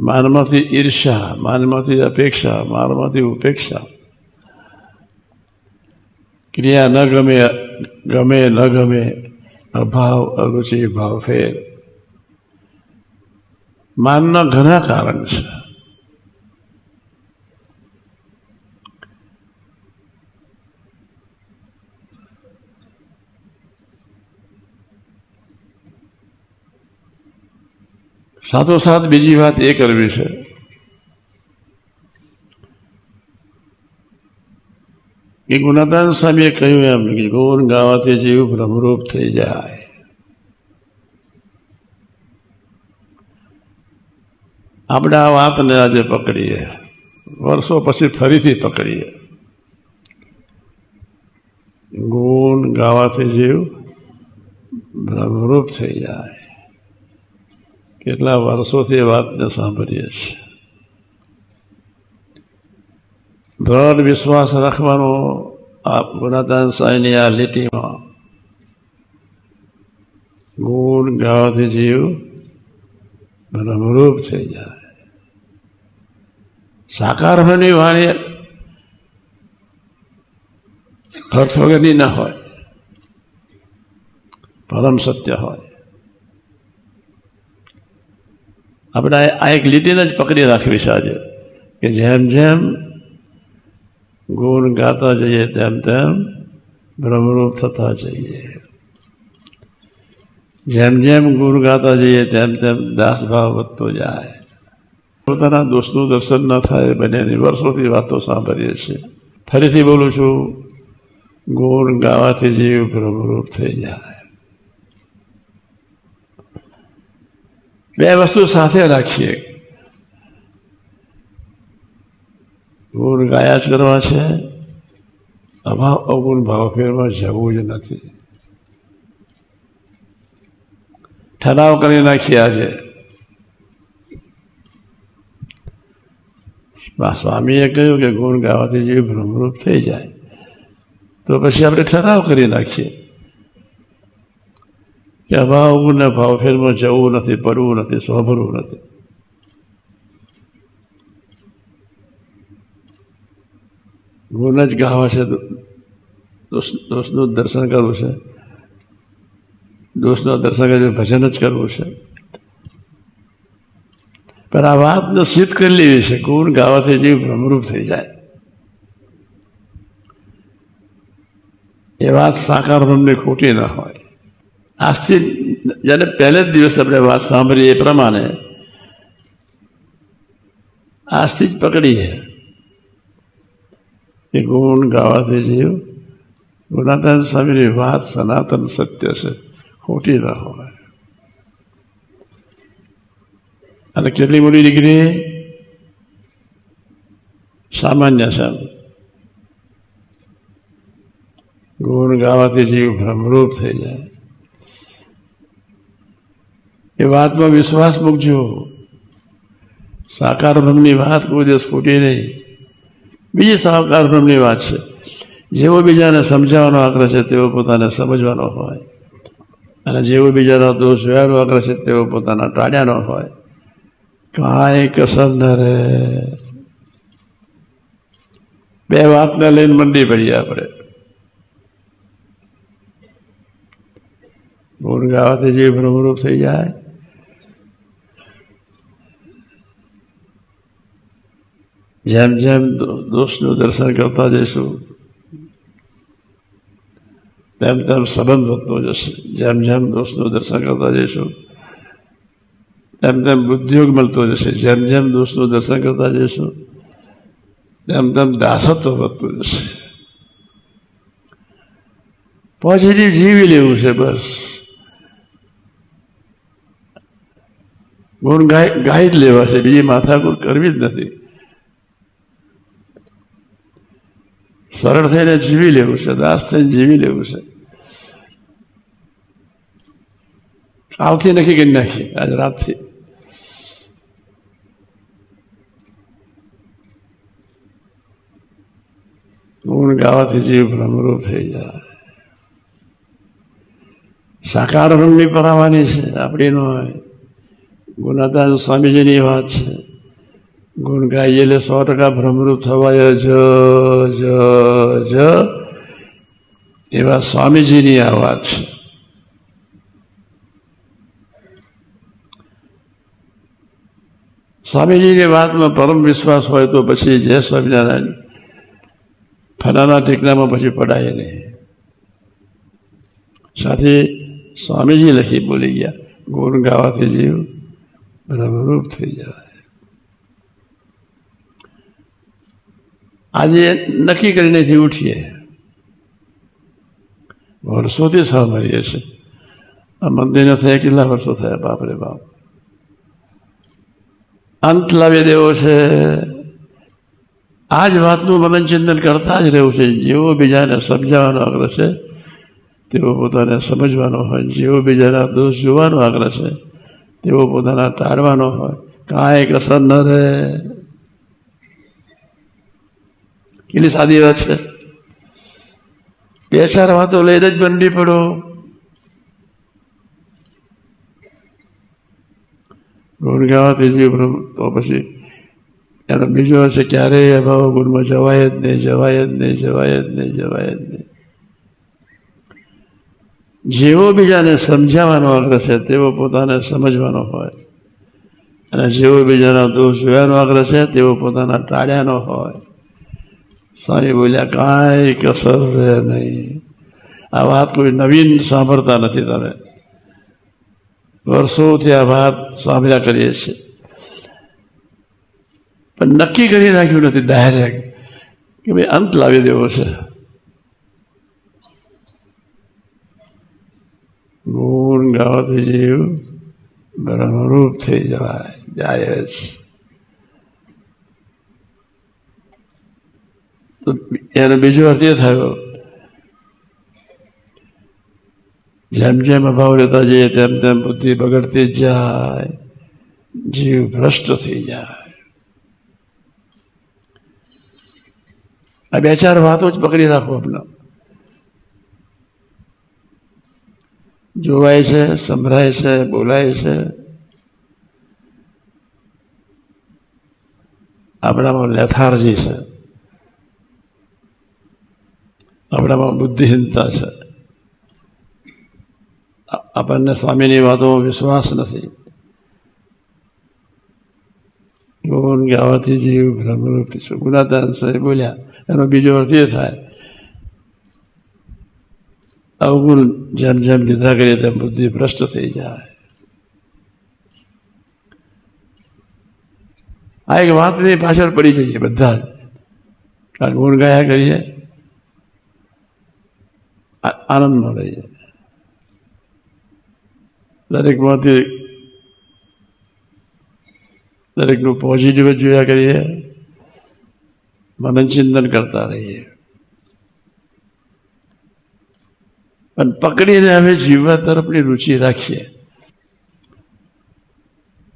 માનમાંથી ઈર્ષા, માનમાંથી અપેક્ષા, માનમાંથી ઉપેક્ષા, ક્રિયા ન ગમે, ગમે ન ગમે, અભાવ, અરુચિ, ભાવફેર, માનના ઘણા કારણ છે. સાથોસાથ બીજી વાત એ કરવી છે કે ગુણાતાન સ્વામીએ કહ્યું એમ કે ગુણ ગાવાથી જીવ ભ્રમરૂપ થઈ જાય. આપણે આ વાતને આજે પકડીએ, વર્ષો પછી ફરીથી પકડીએ. ગુણ ગાવાથી જીવ ભ્રમરૂપ થઈ જાય. કેટલા વર્ષોથી એ વાતને સાંભળીએ છીએ. દ્રઢ વિશ્વાસ રાખવાનો આ ગુણાતાન સ્વામીની આ લીટીમાં. ગુણ ગાવાથી જીવ ભ્રમરૂપ થઈ જાય. સાકાર ભરની વાણી અર્થ વગરની ના હોય, પરમ સત્ય હોય. આપણે આ એક લીટીને જ પકડી રાખવી છે આજે કે જેમ જેમ ગુણ ગાતા જઈએ તેમ તેમ ભ્રમરૂપ થતા જઈએ. જેમ જેમ ગુણ ગાતા જઈએ તેમ તેમ દાસભાવ વધતો જાય. પોતાના દોષનું દર્શન ન થાય બંનેની વર્ષોથી વાતો સાંભળીએ છીએ. ફરીથી બોલું છું, ગુણ ગાવાથી જીવ ભ્રમરૂપ થઈ જાય. બે વસ્તુ સાથે રાખીએ. ગુણ ગાયા જ કરવા છે, અભાવ અવગુણ ભાવફેરમાં જવું જ નથી. ઠરાવ કરી નાખીએ આજે. સ્વામીએ કહ્યું કે ગુણ ગાવાથી જીવ ભ્રમરૂપ થઈ જાય, તો પછી આપણે ઠરાવ કરી નાખીએ કે અભાવ અવગુણને ભાવફેરમાં જવું નથી, પડવું નથી, સ્વભરવું નથી. ગુણ જ ગાવા છે, દોષનું દર્શન કરવું છે, દોષનું દર્શન કરીને ભજન જ કરવું છે. પણ આ વાતને સિદ્ધ કરી લેવી છે. ગુણ ગાવાથી જીવ ભ્રમરૂપ થઈ જાય. એ વાત સાકાર બ્રહ્મની ખોટી ન હોય. આજથી જ્યારે પહેલે જ દિવસ આપણે વાત સાંભળીએ એ પ્રમાણે આજથી જ પકડીએ કે ગુણ ગાવાથી જીવ, ગુણાતાન સ્વામીની વાત સનાતન સત્ય છે, ખોટી ન હોય. અને કેટલી મોટી ડિગ્રી સામાન્ય છે. ગુણ ગાવાથી જીવ ભ્રમરૂપ થઈ જાય. એ વાતમાં વિશ્વાસ મૂકજો. સાકાર બ્રહ્મની વાત કોઈ દિવસ ખોટી નહીં. બીજી સાકાર બ્રહ્મની વાત છે. જેવો બીજાને સમજાવવાનો આગ્રહ છે તેવો પોતાને સમજવાનો હોય, અને જેવો બીજાનો દોષ જોવાનો આગ્રહ છે તેવો પોતાના ટાળ્યાનો હોય. કાંઈ કસર ન રહે. બે વાતને લઈને મંડી પડીએ આપણે. ગુણ ગાવાથી જીવ ભ્રમરૂપ થઈ જાય. જેમ જેમ દોષનું દર્શન કરતા જઈશું તેમ તેમ સંબંધ વધતો જશે. જેમ જેમ દોષનું દર્શન કરતા જઈશું તેમ તેમ બુદ્ધિયોગ મળતો જશે. જેમ જેમ દોષનું દર્શન કરતા જઈશું તેમ તેમ દાસત્વ વધતું જશે. પોઝિટિવ જીવી લેવું છે બસ. ગુણ ગાઈ જ લેવા છે, બીજી માથાકૂટ કરવી જ નથી. સરળ થઈને જીવી લેવું છે, દાસ થઈને જીવી લેવું છે. કાલથી નક્કી કરી નાખીએ, આજ રાતથી. ગુણ ગાવાથી જીવ ભ્રમરૂપ થઈ જાય. સાકાર બ્રહ્મની પરાવાની છે, આપણી નો હોય. ગુણાતાન સ્વામીજીની વાત છે. ગુણ ગાઈએ એટલે 100% ભ્રમરૂપ થવાય જ જ જ એવા સ્વામીજીની આ વાત છે. સ્વામીજીની વાતમાં પરમ વિશ્વાસ હોય તો પછી જય સ્વામિનારાયણ ફલાના ટેકનામાં પછી પડાય નહીં. સાથે સ્વામીજી લખી બોલી ગયા, ગુણ ગાવાથી જીવ ભ્રમરૂપ થઈ જાય. આજે નક્કી કરીને ઉઠીએ, વર્ષોથી સાંભળીએ છીએ. આ મંદિરને થયા કેટલા વર્ષો થયા, બાપરે બાપ. અંત લાવી દેવો છે. આ જ વાતનું મનન ચિંતન કરતા જ રહેવું છે. જેવો બીજાને સમજાવવાનો આગ્રહ છે તેવો પોતાને સમજવાનો હોય, જેવો બીજાના દોષ જોવાનો આગ્રહ છે તેવો પોતાના ટાળવાનો હોય. કાંઈ કસર ન રહે. કેટલી સાદી વાત છે. 2-4 વાતો લઈને જ બંધી પડો. ગુણ ગાવાથી જીવ તો પછી એનો બીજો હશે ક્યારેય અભાવ ગુણમાં જવાય જ નહીં, જવાય જ નહીં, જવાય જ નહીં, જવાય જ નહીં. જેવો બીજાને સમજાવવાનો આગ્રહ છે તેવો પોતાને સમજવાનો હોય, અને જેવો બીજાના દોષ જોવાનો આગ્રહ છે તેવો પોતાના ટાળ્યાનો હોય. સ્વામી બોલ્યા, કાંઈ કસર રહે નહીં. આ વાત કોઈ નવીન સાંભળતા નથી. તમે વર્ષોથી આ વાત સાંભળ્યા કરીએ છીએ, પણ નક્કી કરી નાખ્યું નથી ડાયરેક્ટ કે ભાઈ અંત લાવી દેવો છે. ગુણ ગાવાથી જીવ બ્રહ્મરૂપ થઈ જવાય, જાય જ. તો એનો બીજો અર્થ એ થયો, જેમ જેમ અભાવ લેતા જઈએ તેમ તેમ બુદ્ધિ બગડતી જ જાય, જીવ ભ્રષ્ટ થઈ જાય. આ 2-4 વાતો જ પકડી રાખો. આપણે જોવાય છે, સંભળાય છે, બોલાય છે, આપણામાં લેથાર્જી છે, આપણામાં બુદ્ધિહીનતા છે, આપણને સ્વામીની વાતોમાં વિશ્વાસ નથી. ગુણ ગાવાથી જીવ ભ્રમરૂપ છે. ગુણાતાન સાહેબ બોલ્યા, એનો બીજો અર્થ એ થાય, અવગુણ જેમ જેમ લીધા કરીએ તેમ બુદ્ધિ ભ્રષ્ટ થઈ જાય. આ એક વાતની પાછળ પડી જઈએ બધા જ. કારણ ગુણ ગાયા કરીએ, આનંદમાં રહીએ, દરેકમાંથી દરેકનું પોઝિટિવ જ જોયા કરીએ, મનન ચિંતન કરતા રહીએ. પણ પકડીને હવે જીવવા તરફની રુચિ રાખીએ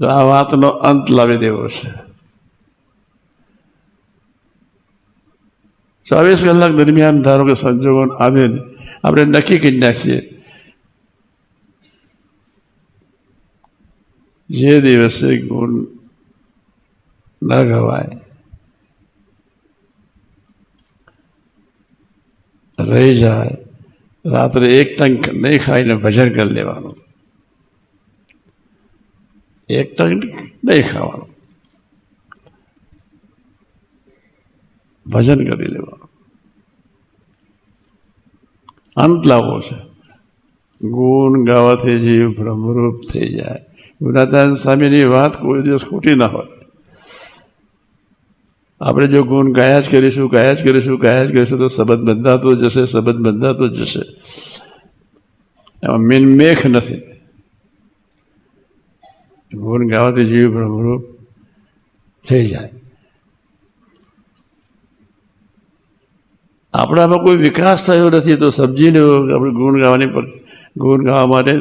તો આ વાતનો અંત લાવી દેવો છે. 24 કલાક દરમિયાન ધારો કે સંજોગો આવે, આપણે નક્કી કરી નાખીએ જે દિવસે ગુણ ન ગવાય, રહી જાય, રાત્રે 1 ટંક નહીં ખાઈને ભજન કરી લેવાનું. 1 ટંક નહીં ખાવાનું, ભજન કરી લેવાનું. અંત લાવવો છે. ગુણ ગાવાથી જીવ ભ્રમરૂપ થઈ જાય. ગુણાતાન સ્વામીની વાત કોઈ દિવસ ખોટી ના હોય. આપણે જો ગુણ ગાયા જ કરીશું, ગાયા જ કરીશું, ગાયા જ કરીશું તો સંબંધ બંધાતો જશે, સંબંધ બંધાતો જશે. એમાં મેખ નથી. ગુણ ગાવાથી જીવ ભ્રમરૂપ થઈ જાય. આપણામાં કોઈ વિકાસ થયો નથી તો સમજી લેવો કે આપણે ગુણ ગાવા માટે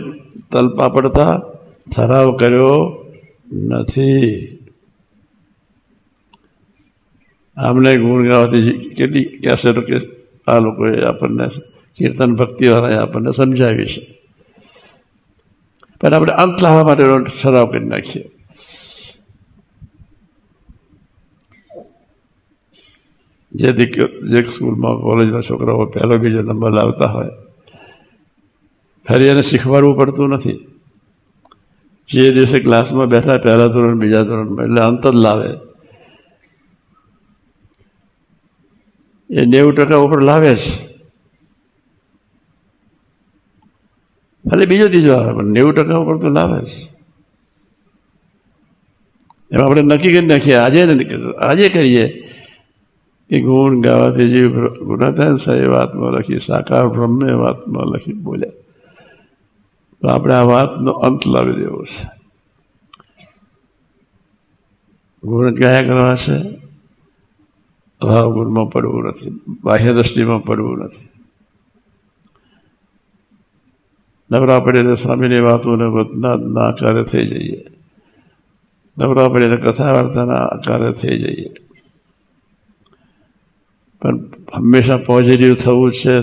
તલપા પડતા ઠરાવ કર્યો નથી. આમને ગુણ ગાવાથી કેટલી કેસેટો કે આ લોકોએ આપણને કીર્તન ભક્તિવાળાએ આપણને સમજાવી છે, પણ આપણે અંત લાવવા માટેનો ઠરાવ કરી નાખીએ. જે સ્કૂલમાં કોલેજમાં છોકરાઓ પહેલો બીજો નંબર લાવતા હોય, ફરી એને શીખવાડવું પડતું નથી. જે દિવસે ક્લાસમાં બેઠા પહેલા ધોરણ બીજા ધોરણમાં, એટલે અંત જ લાવે. એ 90% ઉપર લાવે જ. ખાલી બીજો ત્રીજો આવે પણ 90% ઉપર તો લાવે જ. એમાં આપણે નક્કી કરી નાખીએ, આજે કરીએ કે ગુણ ગાવાથી જીવ ગુના થાય સહી વાતમાં લખી, સાકાર બ્રહ્મે વાતમાં લખી બોલ્યા. તો આપણે આ વાતનો અંત લાવી દેવો છે. ગુણ જ ગાયા કરવા છે, ભાવ ગુણમાં પડવું નથી, બાહ્ય દ્રષ્ટિમાં પડવું નથી. નવરા પડે તો સ્વામીની વાતોને ના આકારે થઈ જઈએ, નવરા પડે તો કથા વાર્તાના આકારે થઈ જઈએ. પણ હંમેશા પોઝિટિવ થવું છે.